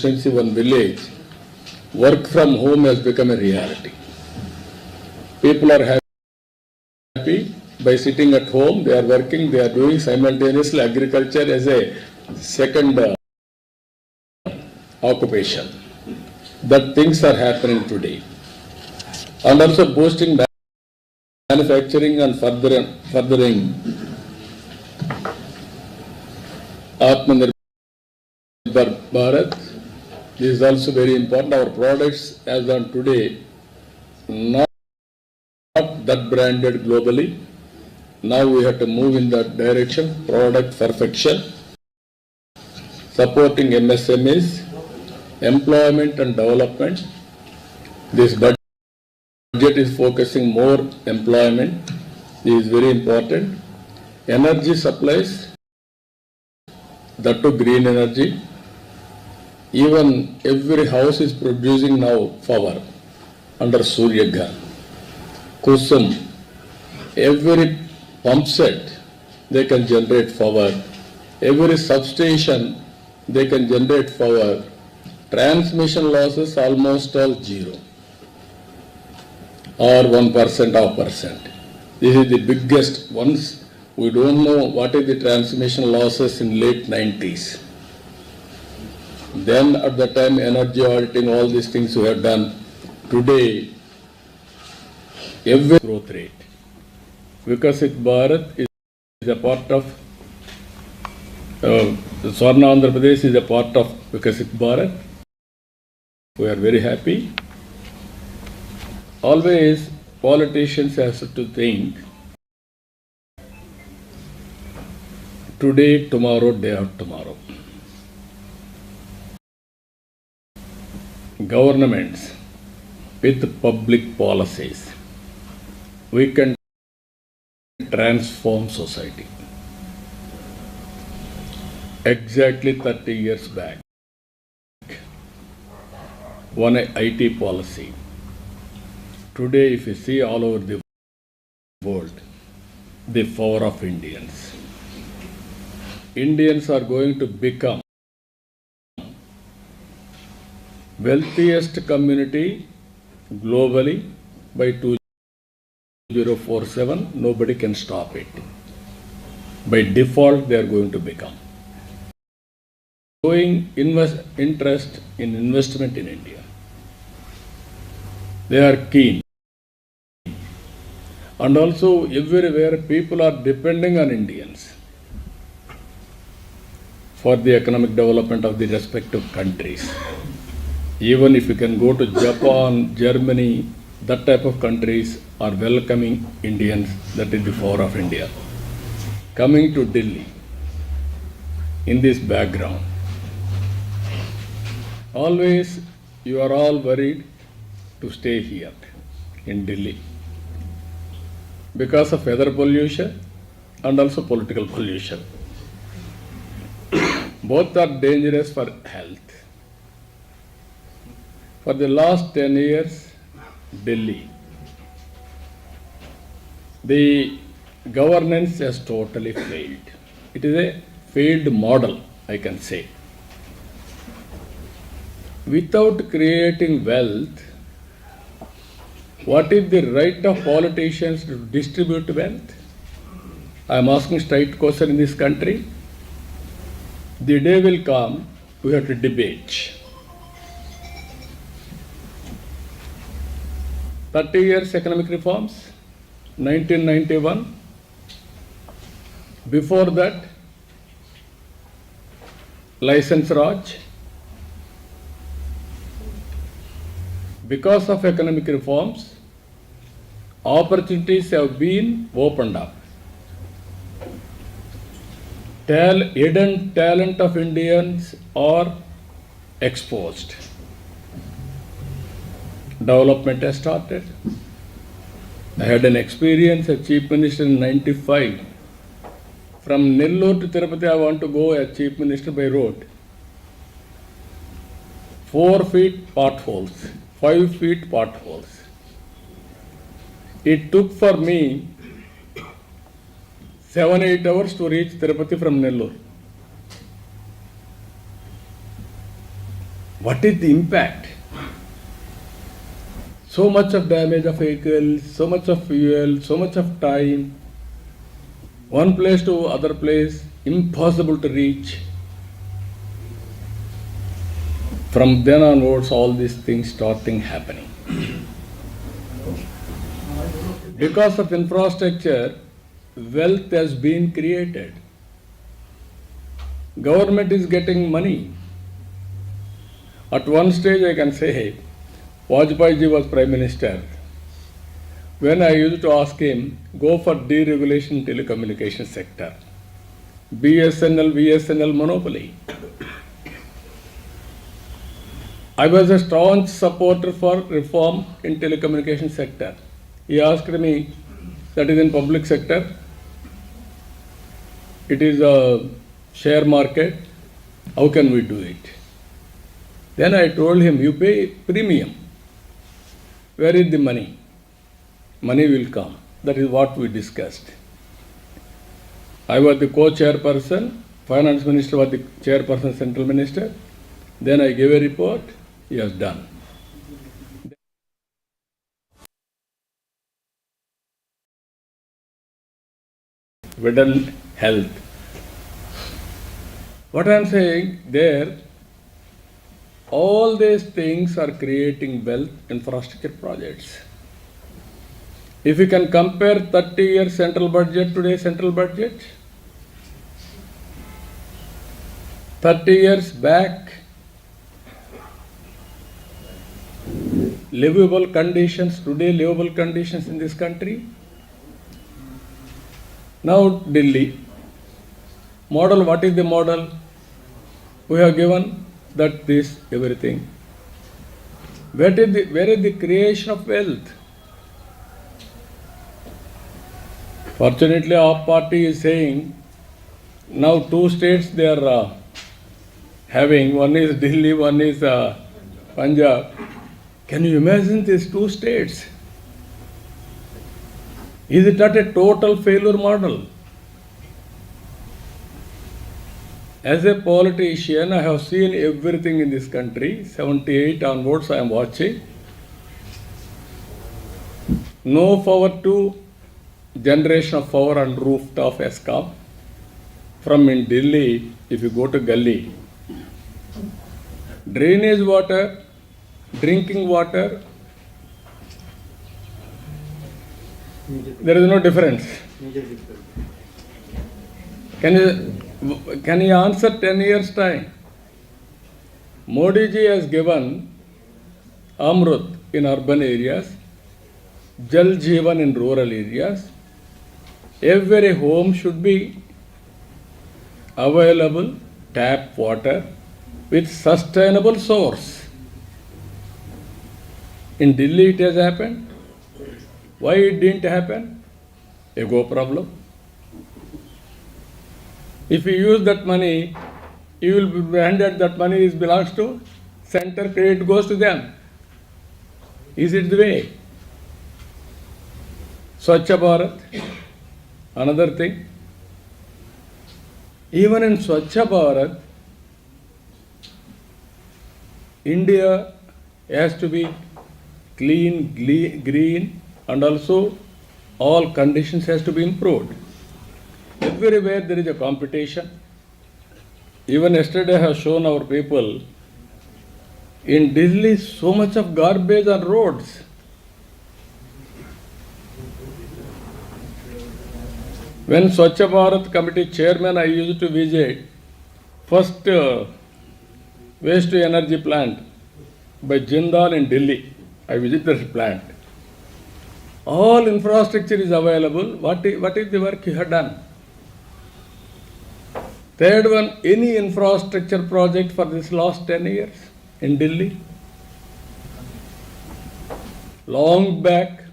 one village, work from home has become a reality. People are happy by sitting at home, they are working, they are doing simultaneously agriculture as a second occupation. That things are happening today. And also boosting manufacturing and furthering Atmanirbhar Bharat. This is also very important. Our products as on today not that branded globally. Now we have to move in that direction, product perfection, supporting MSMEs, employment and development. This budget is focusing more employment. This is very important. Energy supplies, that to green energy. Even every house is producing now power under Surya Ghar. Kusum, every pump set they can generate power. Every substation they can generate power. Transmission losses almost all zero or 1% or percent. This is the biggest ones. We don't know what is the transmission losses in late 90s. Then at the time energy auditing, all these things we have done. Today, every growth rate. Vikasit Bharat is a part of, Swarna Andhra Pradesh is a part of Vikasit Bharat. We are very happy. Always politicians have to think today, tomorrow, day after tomorrow. Governments with public policies, we can transform society. Exactly 30 years back, one IT policy. Today, if you see all over the world, the power of Indians. Indians are going to become wealthiest community globally by 2047. Nobody can stop it. By default, they are going to become. Showing interest in investment in India. They are keen. And also everywhere people are depending on Indians for the economic development of the respective countries. Even if you can go to Japan, Germany, that type of countries are welcoming Indians. That is the power of India. Coming to Delhi, in this background, always you are all worried to stay here in Delhi because of weather pollution and also political pollution. Both are dangerous for health. For the last 10 years, Delhi, the governance has totally failed. It is a failed model, I can say. Without creating wealth, what is the right of politicians to distribute wealth? I am asking straight question in this country. The day will come, we have to debate. 30 years economic reforms, 1991. Before that, license Raj. Because of economic reforms, opportunities have been opened up. Hidden talent of Indians are exposed. Development has started. I had an experience as Chief Minister in 95. From Nellore to Tirupati, I want to go as Chief Minister by road. 4 feet potholes, 5 feet potholes. It took for me 7-8 hours to reach Tirupati from Nellore. What is the impact? So much of damage of vehicles, so much of fuel, so much of time, one place to other place, impossible to reach. From then onwards, all these things starting happening. Because of infrastructure, wealth has been created. Government is getting money. At one stage, I can say, Vajpayee ji was Prime Minister. When I used to ask him, go for deregulation telecommunication sector. VSNL monopoly. I was a staunch supporter for reform in telecommunication sector. He asked me, that is in public sector, it is a share market, how can we do it? Then I told him, you pay premium. Where is the money? Money will come. That is what we discussed. I was the co-chairperson, finance minister was the chairperson, central minister. Then I gave a report, he has done. Vital health. What I am saying there, all these things are creating wealth infrastructure projects. If you can compare 30 years central budget, today's central budget, 30 years back, livable conditions, today livable conditions in this country. Now Delhi, model, what is the model? We have given that this, everything. Where is the creation of wealth? Fortunately, our party is saying, now 2 states they are having, one is Delhi, one is Punjab. Can you imagine these 2 states? Is it not a total failure model? As a politician, I have seen everything in this country. 78 onwards, I am watching. No power to generation of power on rooftop has come. From in Delhi, if you go to Gully, drainage water, drinking water, there is no difference. Can you answer 10 years time? Modi ji has given Amrut in urban areas, Jal Jeevan in rural areas. Every home should be available tap water with sustainable source. In Delhi it has happened. Why it didn't happen? Ego problem. If you use that money, you will be handed that money belongs to center, credit goes to them. Is it the way? Swachha Bharat, another thing. Even in Swachha Bharat, India has to be clean, green, and also all conditions has to be improved. Everywhere there is a competition. Even yesterday I have shown our people, in Delhi so much of garbage on roads. When Swachha Bharat Committee chairman, I used to visit first waste to energy plant by Jindal in Delhi. I visited the plant. All infrastructure is available. What is the work you have done? Third one, any infrastructure project for this last 10 years in Delhi? Long back,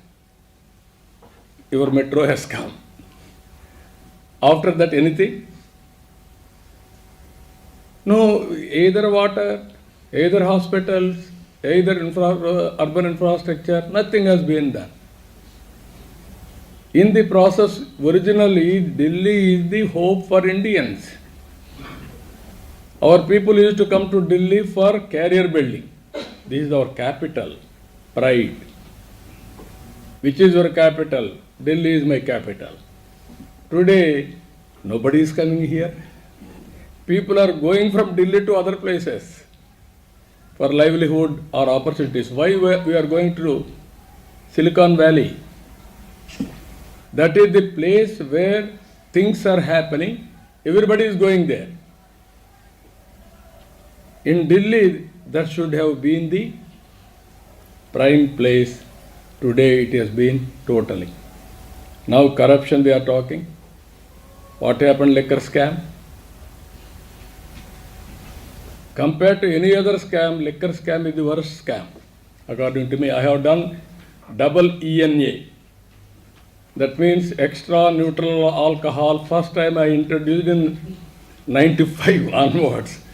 your metro has come. After that, anything? No, either water, either hospitals, either urban infrastructure, nothing has been done. In the process, originally, Delhi is the hope for Indians. Our people used to come to Delhi for career building. This is our capital, pride. Which is your capital? Delhi is my capital. Today, nobody is coming here. People are going from Delhi to other places for livelihood or opportunities. Why we are going to Silicon Valley? That is the place where things are happening. Everybody is going there. In Delhi, that should have been the prime place. Today it has been totally. Now corruption we are talking. What happened liquor scam? Compared to any other scam, liquor scam is the worst scam. According to me, I have done double ENA. That means extra neutral alcohol. First time I introduced in 95 onwards.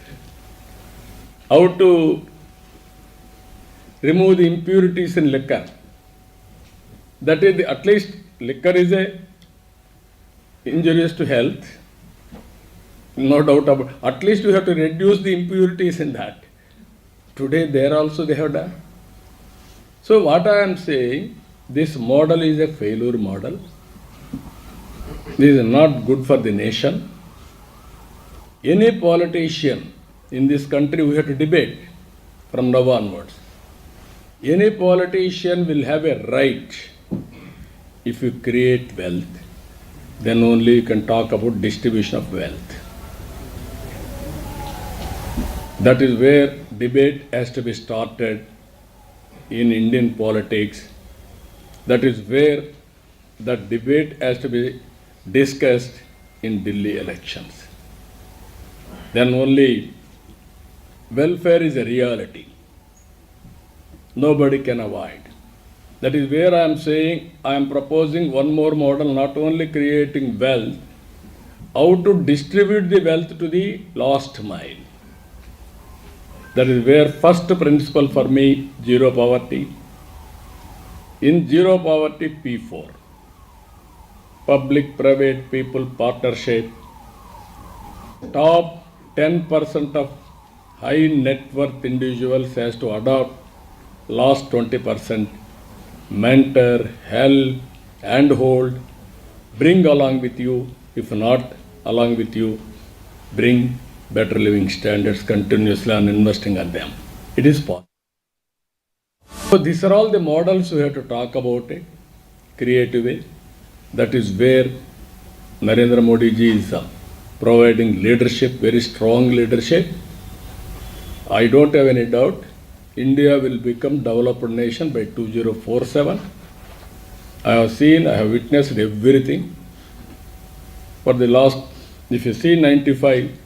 How to remove the impurities in liquor. That is, at least liquor is injurious to health. No doubt about it. At least we have to reduce the impurities in that. Today there also they have done. So what I am saying, this model is a failure model. This is not good for the nation. Any politician in this country we have to debate from now onwards. Any politician will have a right. If you create wealth, then only you can talk about distribution of wealth. That is where debate has to be started in Indian politics. That is where the debate has to be discussed in Delhi elections. Then only welfare is a reality. Nobody can avoid. That is where I am saying I am proposing one more model, not only creating wealth, how to distribute the wealth to the last mile. That is where first principle for me, zero poverty. In zero poverty, P4. Public-private people partnership. Top 10% of high net worth individuals has to adopt last 20%. Mentor, help, handhold, bring along with you. If not along with you, bring better living standards continuously and investing on them. It is possible. So these are all the models we have to talk about it, creative way. That is where Narendra Modi ji is providing leadership, very strong leadership. I don't have any doubt India will become developed nation by 2047. I have seen, I have witnessed everything. For the last, if you see 95,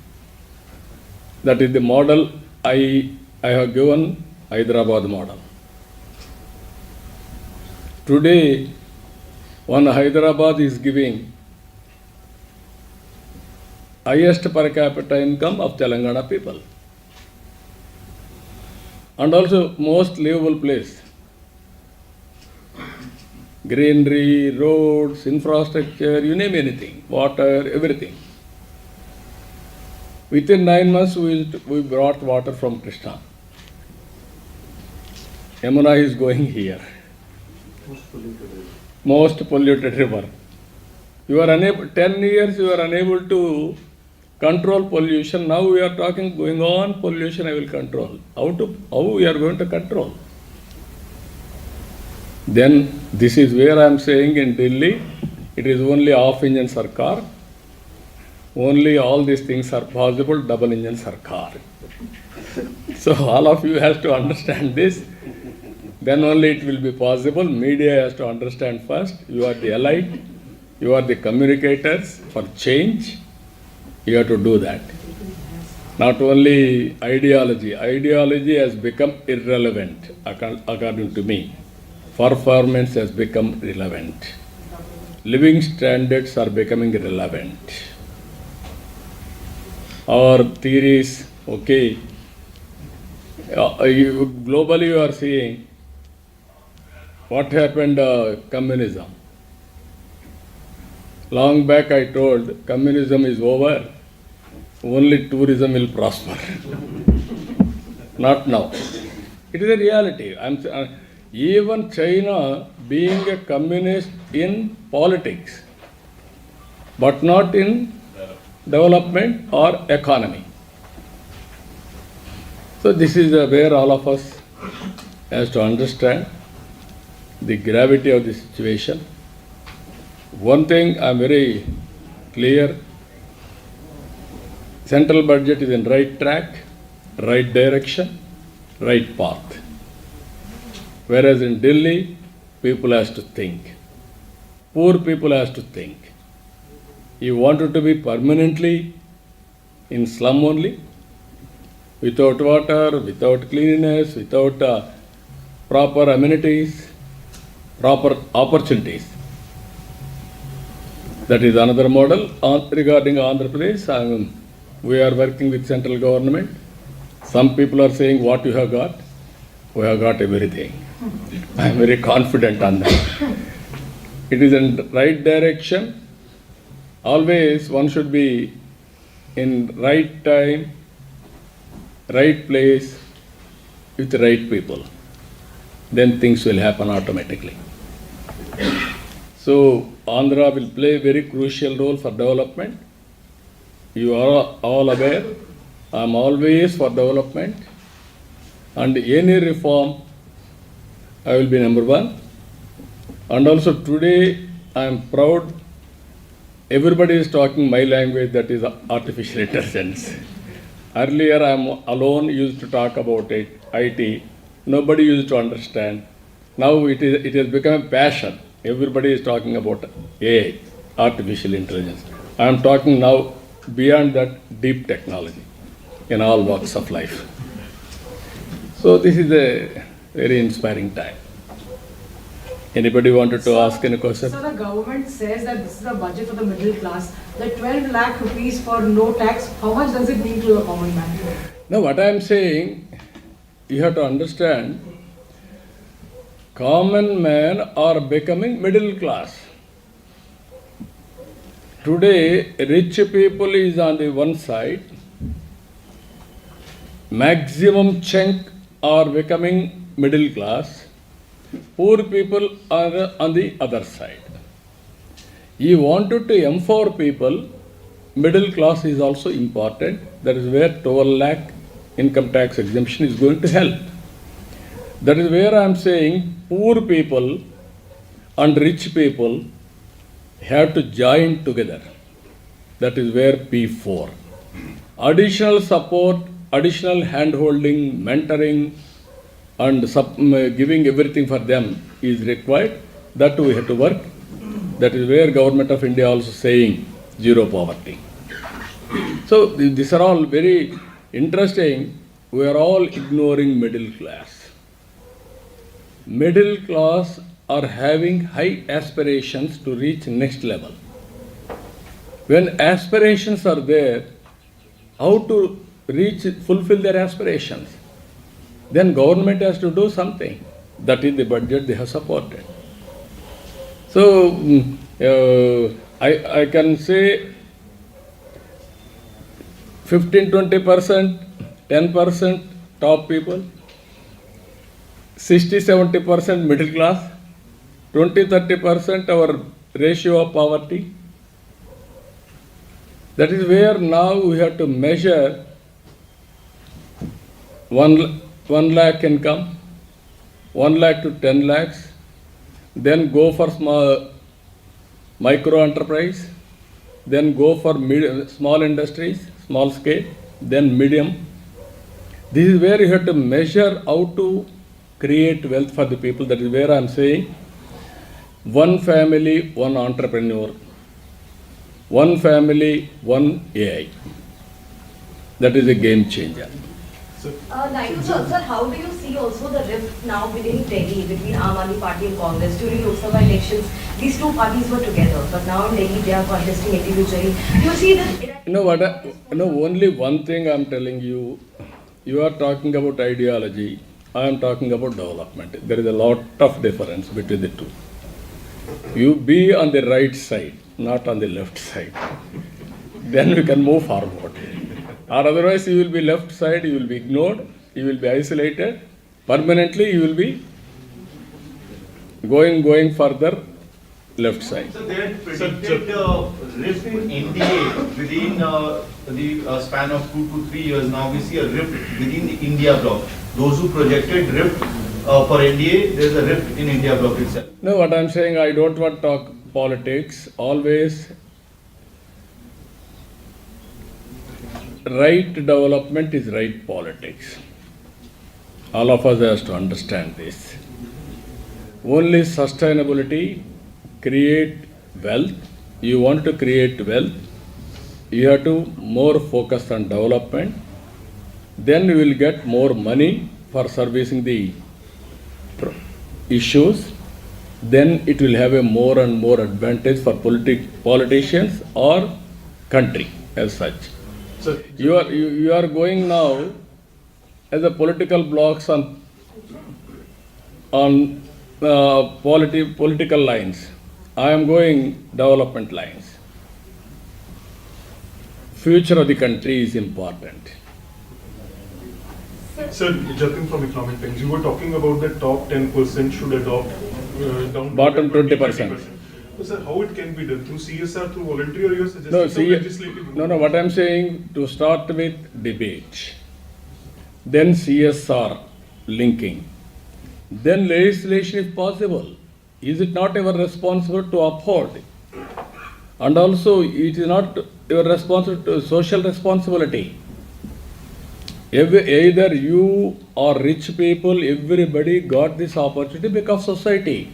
that is the model I have given Hyderabad model. Today, one Hyderabad is giving highest per capita income of Telangana people. And also most livable place. Greenery, roads, infrastructure, you name anything, water, everything. Within 9 months, we brought water from Krishna. Yamuna is going here. Most polluted river. You are unable, 10 years you are unable to control pollution. Now we are talking, going on, pollution I will control. How we are going to control? Then this is where I am saying in Delhi, it is only half-engine sarkar. Only all these things are possible, double-engine sarkar. So all of you have to understand this. Then only it will be possible. Media has to understand first. You are the elite. You are the communicators for change. You have to do that. Not only ideology. Ideology has become irrelevant, according to me. Performance has become relevant. Living standards are becoming relevant. Our theories, okay. Globally you are seeing what happened communism. Long back I told communism is over. only tourism will prosper. Not now. It is a reality. Even China being a communist in politics, but not in development or economy. So this is where all of us has to understand the gravity of the situation. One thing I am very clear, central budget is in right track, right direction, right path. Whereas in Delhi, people has to think. Poor people has to think. You wanted to be permanently in slum only, without water, without cleanliness, without proper amenities, proper opportunities. That is another model. Regarding Andhra Pradesh, we are working with central government. Some people are saying what you have got. We have got everything. I am very confident on that. It is in the right direction. Always one should be in right time, right place, with right people. Then things will happen automatically. So Andhra will play a very crucial role for development. You are all aware, I am always for development, and any reform I will be number one. And also today I am proud, everybody is talking my language, that is artificial intelligence. Earlier I am alone, used to talk about it, IT, nobody used to understand. Now it has become a passion. Everybody is talking about AI, artificial intelligence. I am talking now beyond that, deep technology in all walks of life. So this is a very inspiring time. Anybody wanted to ask any question? So the government says that this is a budget for the middle class. The 12 lakh rupees for no tax, how much does it mean to a common man? No, what I am saying, you have to understand, common men are becoming middle class. Today, rich people is on the one side, maximum chunk are becoming middle class, poor people are on the other side. You wanted to empower people, middle class is also important. That is where 12 lakh income tax exemption is going to help. That is where I am saying poor people and rich people have to join together. That is where P4. Additional support, additional hand-holding, mentoring, and giving everything for them is required. That we have to work. That is where Government of India also saying zero poverty. So these are all very interesting. We are all ignoring middle class. Middle class are having high aspirations to reach next level. When aspirations are there, how to fulfill their aspirations? Then government has to do something. That is the budget they have supported. So I can say 15-20%, 10% top people, 60-70% middle class, 20-30% our ratio of poverty. That is where now we have to measure 1 lakh income, 1 lakh to 10 lakhs, then go for micro enterprise, then go for small industries, small scale, then medium. This is where you have to measure how to create wealth for the people. That is where I am saying one family, one entrepreneur, one family, one AI. That is a game changer. Naidu sir, how do you see also the rift now within Delhi between Aam Aadmi Party and Congress? During Lok Sabha elections, these two parties were together, but now in Delhi they are contesting individually. Do you see that? You know what? Only one thing I am telling you. You are talking about ideology. I am talking about development. There is a lot of difference between the two. You be on the right side, not on the left side. Then we can move forward. Or otherwise you will be left side, you will be ignored, you will be isolated. Permanently you will be going further left side. So they had predicted rift in NDA within the span of 2 to 3 years. Now we see a rift within the India bloc. Those who projected rift for NDA, there is a rift in India bloc itself. No, what I am saying, I don't want to talk politics. Always right development is right politics. All of us has to understand this. Only sustainability create wealth. You want to create wealth, you have to more focus on development. Then you will get more money for servicing the issues. Then it will have a more and more advantage for politicians or country as such. Sir, You are going now as a political blocks on political lines. I am going development lines. Future of the country is important. Sir, jumping from economic times, you were talking about the top 10% should adopt down to Bottom the 20%. So, sir, how it can be done? Through CSR, through voluntary, or you are suggesting No, some see, legislative? no, what I am saying, to start with debate, then CSR linking, then legislation if possible. Is it not our responsibility to uphold? And also, it is not your responsibility to social responsibility. Either you or rich people, everybody got this opportunity because of society.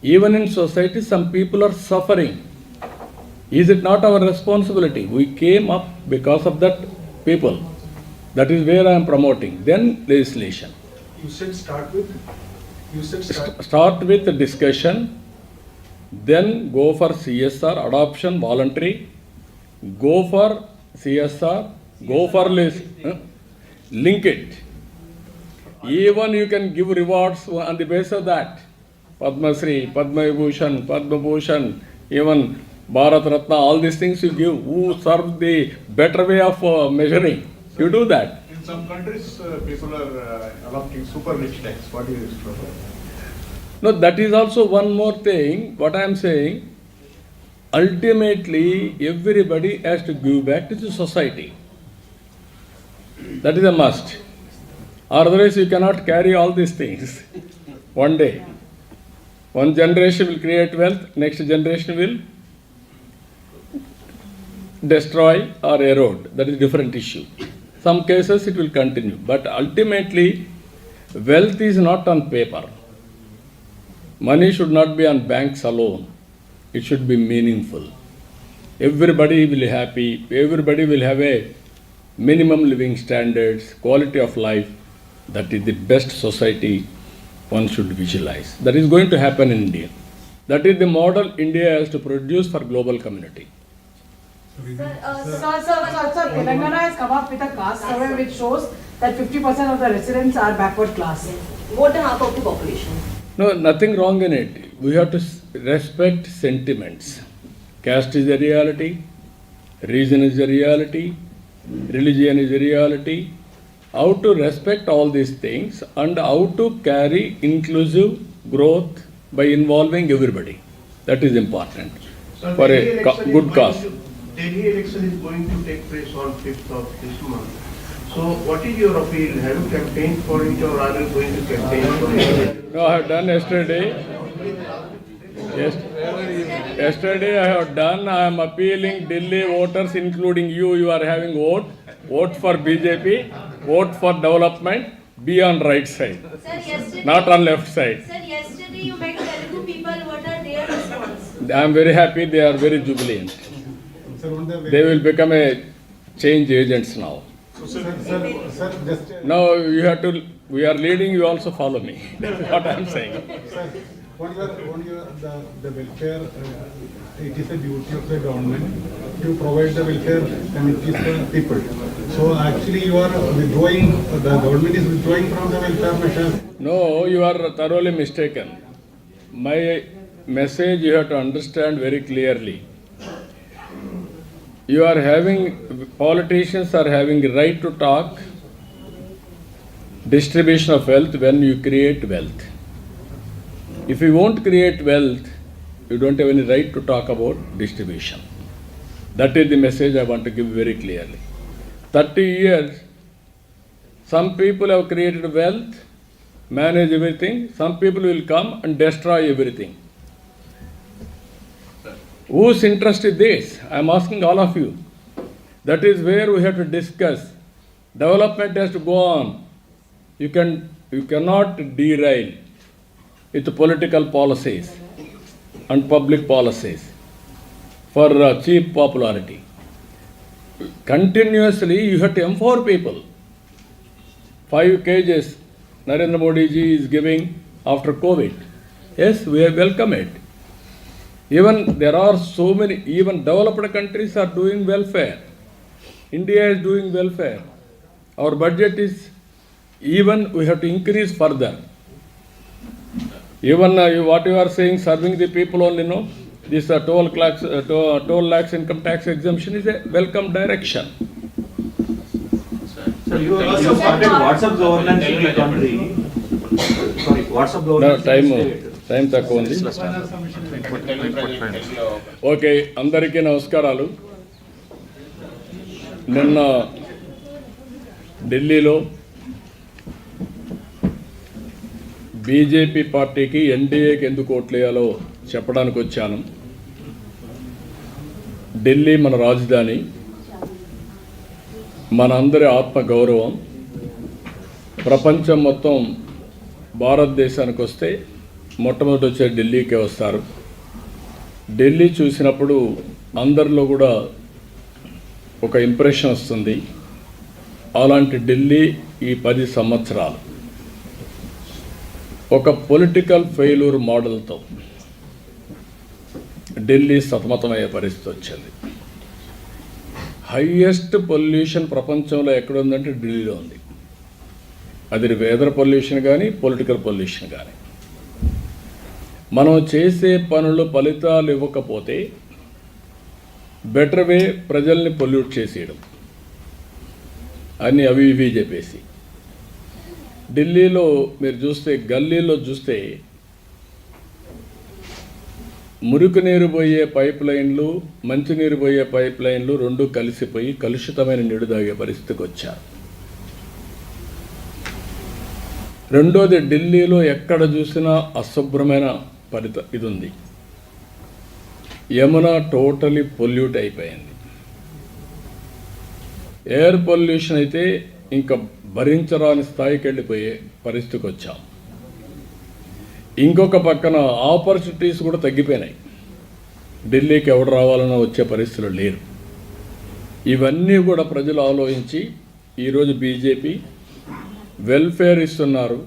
Even in society, some people are suffering. Is it not our responsibility? We came up because of that people. That is where I am promoting. Then legislation. You said start with? You said start. Start with the discussion, then go for CSR, adoption, voluntary, go for CSR, go for link it. Even you can give rewards on the basis of that. Padma Shri, Padma Vibhushan, Padma Bhushan, even Bharat Ratna, all these things you give, who serve the better way of measuring. You do that. In some countries, people are adopting super rich tax. What is this problem? No, that is also one more thing. What I am saying, ultimately everybody has to give back to the society. That is a must. Otherwise you cannot carry all these things one day. One generation will create wealth, next generation will destroy or erode. That is a different issue. Some cases it will continue, but ultimately wealth is not on paper. Money should not be on banks alone. It should be meaningful. Everybody will be happy. Everybody will have a minimum living standards, quality of life. That is the best society one should visualize. That is going to happen in India. That is the model India has to produce for global community. Sir, Telangana has come up with a caste survey which shows that 50% of the residents are backward class. More than half of the population. No, nothing wrong in it. We have to respect sentiments. Caste is a reality, reason is a reality, religion is a reality. How to respect all these things and how to carry inclusive growth by involving everybody. That is important So for Delhi a election is good going cause. Delhi election is going to take place on 5th of this month. So what is your appeal? Have you campaigned for it or are you going to campaign for it? No, I have done yesterday. Yesterday I have done. I am appealing Delhi voters, including you. You are having vote. Vote for BJP. Vote for development. Be on right side, Sir, yesterday, not on left side. sir, yesterday you met Telugu people. What are their response? I am very happy. They are very jubilant. They will become a change agents now. Sir, just Now you have to. We are leading. You also follow me. That is what I am saying. sir, the welfare, it is a duty of the government to provide the welfare committees for people. So actually you are withdrawing, the government is withdrawing from the welfare measures. No, you are thoroughly mistaken. My message you have to understand very clearly. you are having, politicians are having a right to talk distribution of wealth when you create wealth. If you won't create wealth, you don't have any right to talk about distribution. That is the message I want to give very clearly. 30 years, some people have created wealth, manage everything. Some people will come and destroy everything. Whose interest is this? I am asking all of you. That is where we have to discuss. Development has to go on. You cannot derail with political policies and public policies for cheap popularity. Continuously, you have to empower people. 5 kgs Narendra Modi ji is giving after COVID. Yes, we have welcomed it. Even there are so many, even developed countries are doing welfare. India is doing welfare. Our budget is, even we have to increase further. Even what you are saying, serving the people only, no? This 12 lakhs income tax exemption is a welcome direction. So you started WhatsApp governance in the country. Sorry, WhatsApp governance. Time తక్కువ ఉంది. Okay, అందరికీ నమస్కారాలు. నిన్న ఢిల్లీలో BJP పార్టీకి ఎన్డీఏకి ఎందుకు ఓట్లేయాలో చెప్పడానికి వచ్చాను. ఢిల్లీ మన రాజధాని, మనందరి ఆత్మ గౌరవం. ప్రపంచం మొత్తం భారతదేశానికి వస్తే మొట్టమొదటి వచ్చే ఢిల్లీకే వస్తారు. ఢిల్లీ చూసినప్పుడు అందరిలో కూడా ఒక ఇంప్రెషన్ వస్తుంది. అలాంటి ఢిల్లీ ఈ 10 సంవత్సరాలు ఒక పొలిటికల్ ఫెయిల్యూర్ మోడల్తో ఢిల్లీ సతమతమయ్యే పరిస్థితి వచ్చింది. హైయెస్ట్ పొల్యూషన్ ప్రపంచంలో ఎక్కడుందంటే ఢిల్లీలో ఉంది. అది వెదర్ పొల్యూషన్ కానీ పొలిటికల్ పొల్యూషన్ కానీ. మనం చేసే పనులు ఫలితాలు ఇవ్వకపోతే బెటర్ వే ప్రజల్ని పొల్యూట్ చేసేయడం అని అవి ఇవి చెప్పేసి. ఢిల్లీలో మీరు చూస్తే, గల్లీలో చూస్తే మురికి నీరు పోయే పైప్ లైన్లు, మంచినీరు పోయే పైప్ లైన్లు రెండు కలిసిపోయి కలుషితమైన నీరు తాగే పరిస్థితికి వచ్చారు. రెండోది, ఢిల్లీలో ఎక్కడ చూసినా అశుభ్రమైన ఇది ఉంది. యమున టోటలీ పొల్యూట్ అయిపోయింది. ఎయిర్ పొల్యూషన్ అయితే ఇంకా భరించరాని స్థాయికి వెళ్ళిపోయే పరిస్థితికి వచ్చాం. ఇంకొక పక్కన ఆపర్చునిటీస్ కూడా తగ్గిపోయినాయి. ఢిల్లీకి ఎవడు రావాలన్నా వచ్చే పరిస్థితులు లేరు. ఇవన్నీ కూడా ప్రజలు ఆలోచించి ఈరోజు బీజేపీ వెల్ఫేర్ ఇస్తున్నారు,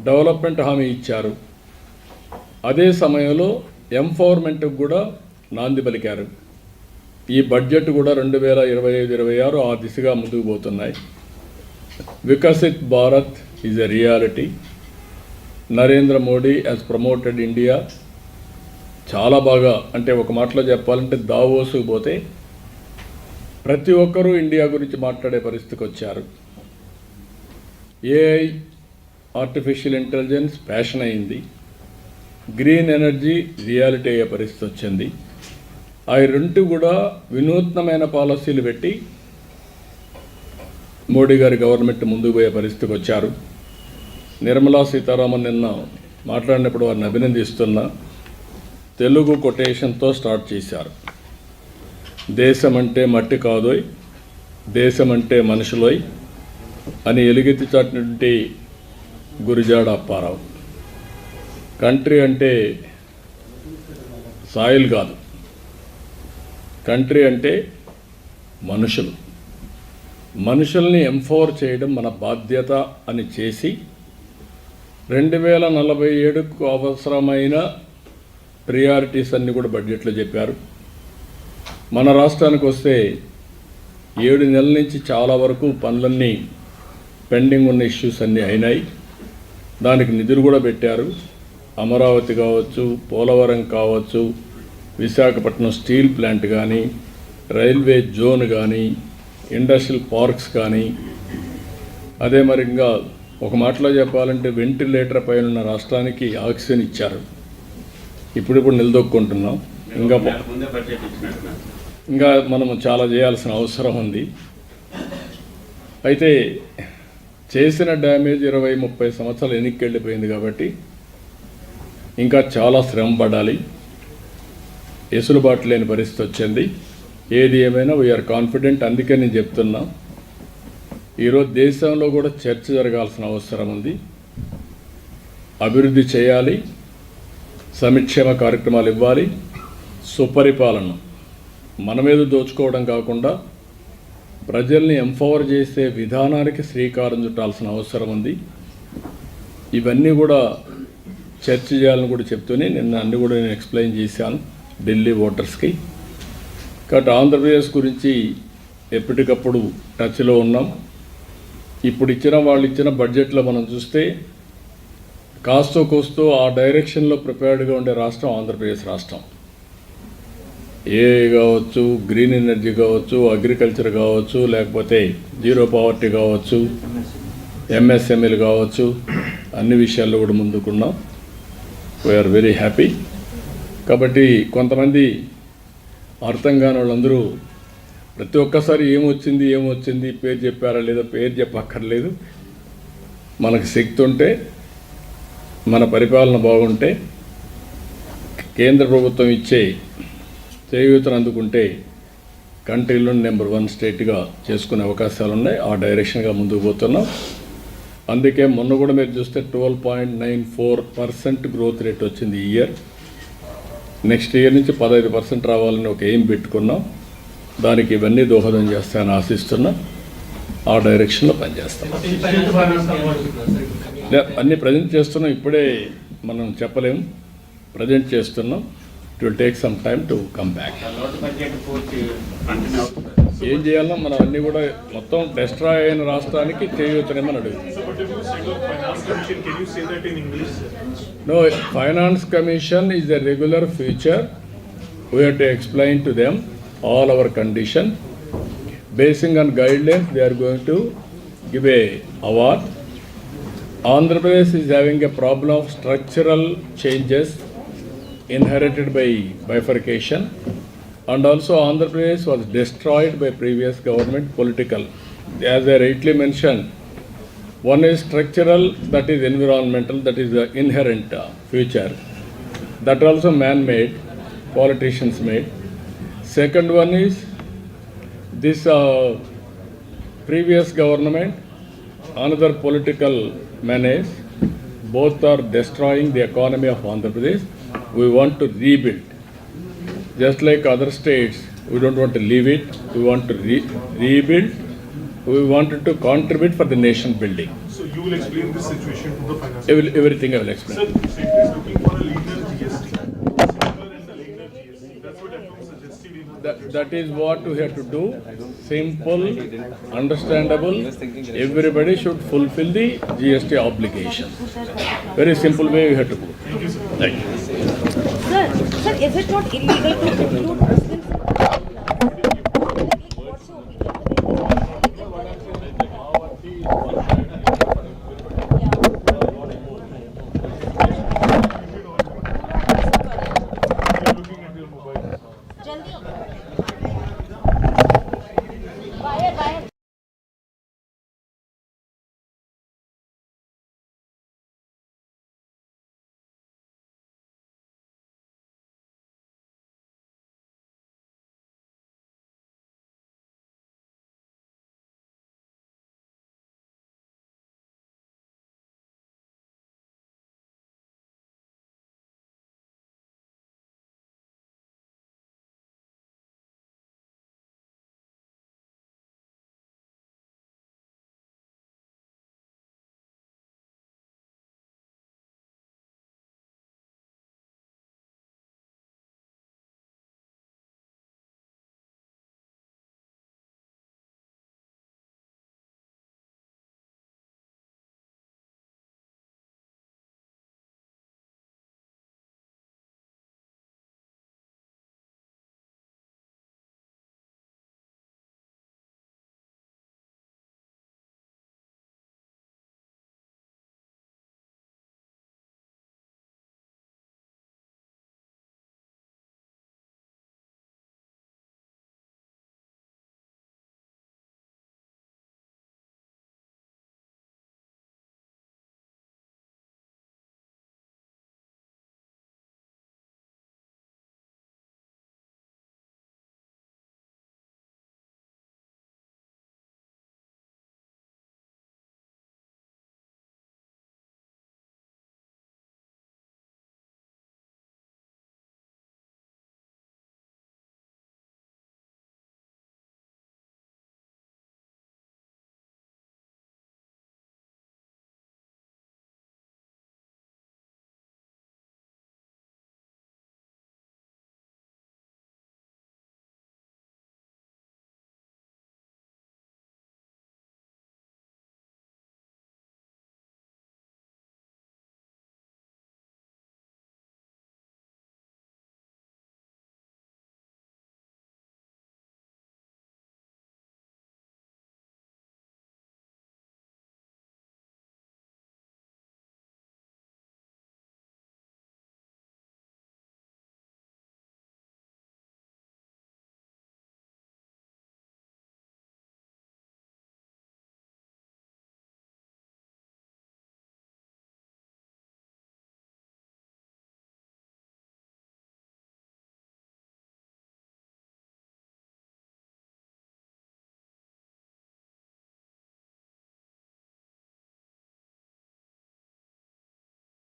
డెవలప్మెంట్ హామీ ఇచ్చారు. అదే సమయంలో ఎంపవర్మెంట్కి కూడా నాంది పలికారు. ఈ బడ్జెట్ కూడా 2025-26 ఆ దిశగా ముందుకు పోతున్నాయి. Viksit Bharat is a reality. Narendra Modi has promoted India. చాలా బాగా, అంటే ఒక మాటలో చెప్పాలంటే దావోసుకు పోతే ప్రతి ఒక్కరూ ఇండియా గురించి మాట్లాడే పరిస్థితికి వచ్చారు. ఏఐ, ఆర్టిఫిషియల్ ఇంటెలిజెన్స్ ఫ్యాషన్ అయింది. గ్రీన్ ఎనర్జీ రియాలిటీ అయ్యే పరిస్థితి వచ్చింది. అవి రెండు కూడా వినూత్నమైన పాలసీలు పెట్టి మోడీ గారి గవర్నమెంట్ ముందుకు పోయే పరిస్థితికి వచ్చారు. నిర్మలా సీతారామన్ నిన్న మాట్లాడినప్పుడు వారిని అభినందిస్తున్నా. తెలుగు కొటేషన్తో స్టార్ట్ చేశారు. దేశం అంటే మట్టి కాదోయ్, దేశం అంటే మనుషులోయ్ అని ఎలుగెత్తి చాటినటువంటి గురిజాడ అప్పారావు. కంట్రీ అంటే సాయిల్ కాదు, కంట్రీ అంటే మనుషులు. మనుషుల్ని ఎంపవర్ చేయడం మన బాధ్యత అని చేసి 2047కు అవసరమైన ప్రియారిటీస్ అన్నీ కూడా బడ్జెట్లో చెప్పారు. మన రాష్ట్రానికి వస్తే 7 నెలల నుంచి చాలా వరకు పనులన్నీ పెండింగ్ ఉన్న ఇష్యూస్ అన్నీ అయినాయి. దానికి నిధులు కూడా పెట్టారు. అమరావతి కావచ్చు, పోలవరం కావచ్చు, విశాఖపట్నం స్టీల్ ప్లాంట్ కానీ, రైల్వే జోన్ కానీ ఇండస్ట్రియల్ పార్క్స్ కానీ, అదే మరి ఇంకా ఒక మాటలో చెప్పాలంటే వెంటిలేటర్ పైన ఉన్న రాష్ట్రానికి ఆక్సిజన్ ఇచ్చారు. ఇప్పుడు నిలదొక్కుంటున్నాం. ఇంకా మనము చాలా చేయాల్సిన అవసరం ఉంది. అయితే చేసిన డ్యామేజ్ 20-30 సంవత్సరాలు వెనక్కి వెళ్ళిపోయింది కాబట్టి ఇంకా చాలా శ్రమ పడాలి. ఎసులుబాటు లేని పరిస్థితి వచ్చింది. ఏది ఏమైనా వీఆర్ కాన్ఫిడెంట్. అందుకే నేను చెప్తున్నా, ఈరోజు దేశంలో కూడా చర్చ జరగాల్సిన అవసరం ఉంది. అభివృద్ధి చేయాలి, సంక్షేమ కార్యక్రమాలు ఇవ్వాలి, సుపరిపాలన మన మీద దోచుకోవడం కాకుండా ప్రజల్ని ఎంపవర్ చేసే విధానానికి శ్రీకారం చుట్టాల్సిన అవసరం ఉంది. ఇవన్నీ కూడా చర్చ చేయాలని కూడా చెప్తూనే నిన్న అన్ని కూడా నేను ఎక్స్ప్లెయిన్ చేశాను ఢిల్లీ ఓటర్స్కి. కాబట్టి ఆంధ్రప్రదేశ్ గురించి ఎప్పటికప్పుడు టచ్లో ఉన్నాం. ఇప్పుడు వాళ్ళు ఇచ్చిన బడ్జెట్లో మనం చూస్తే కాస్తో కోస్తో ఆ డైరెక్షన్లో ప్రిపేర్డ్గా ఉండే రాష్ట్రం ఆంధ్రప్రదేశ్ రాష్ట్రం. ఏ కావచ్చు, గ్రీన్ ఎనర్జీ కావచ్చు, అగ్రికల్చర్ కావచ్చు, లేకపోతే జీరో పావర్టీ కావచ్చు, ఎంఎస్ఎంఈలు కావచ్చు, అన్ని విషయాల్లో కూడా ముందుకున్నాం. We are very happy. కాబట్టి కొంతమంది అర్థం కాని వాళ్ళందరూ ప్రతి ఒక్కసారి ఏమొచ్చింది పేరు చెప్పారా లేదో పేరు చెప్పక్కర్లేదు. మనకు శక్తి ఉంటే, మన పరిపాలన బాగుంటే, కేంద్ర ప్రభుత్వం ఇచ్చే చేయూతను అందుకుంటే కంట్రీలో నెంబర్ 1 స్టేట్గా చేసుకునే అవకాశాలు ఉన్నాయి. ఆ డైరెక్షన్గా ముందుకు పోతున్నాం. అందుకే మొన్న కూడా మీరు చూస్తే 12.94% గ్రోత్ రేట్ వచ్చింది ఈ ఇయర్. నెక్స్ట్ ఇయర్ నుంచి 15% రావాలని ఒక ఎయిమ్ పెట్టుకున్నాం. దానికి ఇవన్నీ దోహదం చేస్తాయని ఆశిస్తున్నా. ఆ డైరెక్షన్లో పనిచేస్తాం. అన్నీ ప్రజెంట్ చేస్తున్నాం. ఇప్పుడే మనం చెప్పలేము, ప్రజెంట్ చేస్తున్నాం. It will take some time to come back. ఏం చేయాలన్నా మనం అన్నీ కూడా మొత్తం డెస్ట్రాయ్ అయిన రాష్ట్రానికి చేయూతనేమని అడుగుతుంది. No, Finance Commission is a regular feature. We have to explain to them all our condition. Basing on guidelines, they are going to give a award. Andhra Pradesh is having a problem of structural changes inherited by bifurcation, and also Andhra Pradesh was destroyed by previous government political. As I rightly mentioned, one is structural, that is environmental, that is the inherent future. That also man-made, politicians made. Second one is this previous government, another political menace. Both are destroying the economy of Andhra Pradesh. We want to rebuild. Just like other states, we don't want to leave it. We want to rebuild. We wanted to contribute for the nation building. So you will explain this situation to the finance. Everything I will explain. Sir, it is looking for a leaner GST. Simpler and the leaner GST. That's what FM suggested in That is what we have to do. Simple, understandable. Everybody should fulfill the GST obligation. Very simple way we have to go. Thank you, sir. Thank you. Sir, is it not illegal to include